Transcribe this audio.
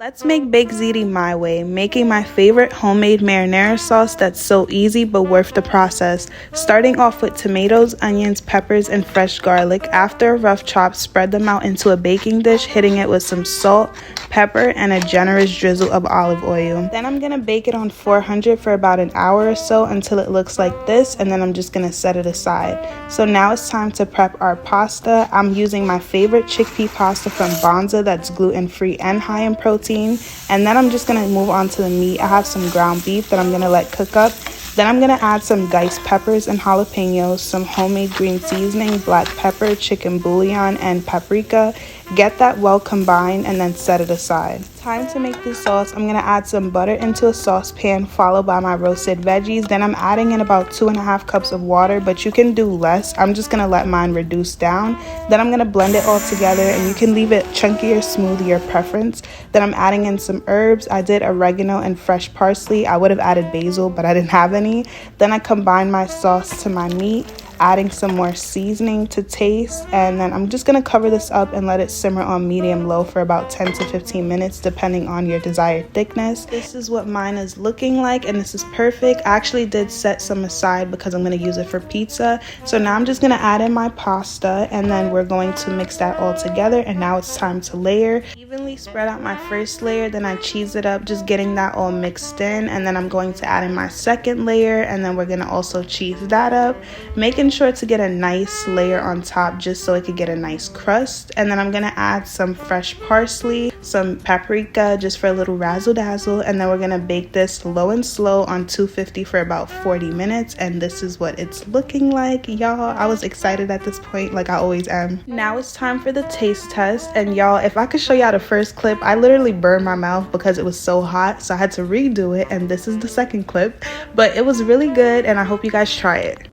Let's make baked ziti my way, making my favorite homemade marinara sauce that's so easy but worth the process. Starting off with tomatoes, onions, peppers, and fresh garlic. After a rough chop, spread them out into a baking dish, hitting it with some salt, pepper, and a generous drizzle of olive oil. Then I'm going to bake it on 400 for about an hour or so until it looks like this, and then I'm just going to set it aside. So now it's time to prep our pasta. I'm using my favorite chickpea pasta from Bonza that's gluten-free and high in protein. And then I'm just going to move on to the meat. I have some ground beef that I'm going to let cook up. Then I'm going to add some diced peppers and jalapenos, some homemade green seasoning, black pepper, chicken bouillon, and paprika. Get that well combined and then set it aside. Time to make this sauce. I'm going to add some butter into a saucepan followed by my roasted veggies. Then I'm adding in about 2.5 cups of water, but you can do less. I'm just going to let mine reduce down. Then I'm going to blend it all together, and you can leave it chunky or smooth, your preference. Then I'm adding in some herbs. I did oregano and fresh parsley. I would have added basil, but I didn't have any. Then I combine my sauce to my meat, adding some more seasoning to taste, and then I'm just going to cover this up and let it simmer on medium low for about 10 to 15 minutes depending on your desired thickness. This is what mine is looking like, and this is perfect. I actually did set some aside because I'm going to use it for pizza. So now I'm just going to add in my pasta, and then we're going to mix that all together, and now it's time to layer. Evenly spread out my first layer, then I cheese it up, just getting that all mixed in, and then I'm going to add in my second layer, and then we're going to also cheese that up, making sure to get a nice layer on top just so it could get a nice crust. And then I'm gonna add some fresh parsley, some paprika just for a little razzle dazzle, and then we're gonna bake this low and slow on 250 for about 40 minutes. And this is what it's looking like, y'all. I was excited at this point, like I always am. Now it's time for the taste test, and y'all, if I could show y'all the first clip, I literally burned my mouth because it was so hot, so I had to redo it, and this is the second clip. But it was really good, and I hope you guys try it.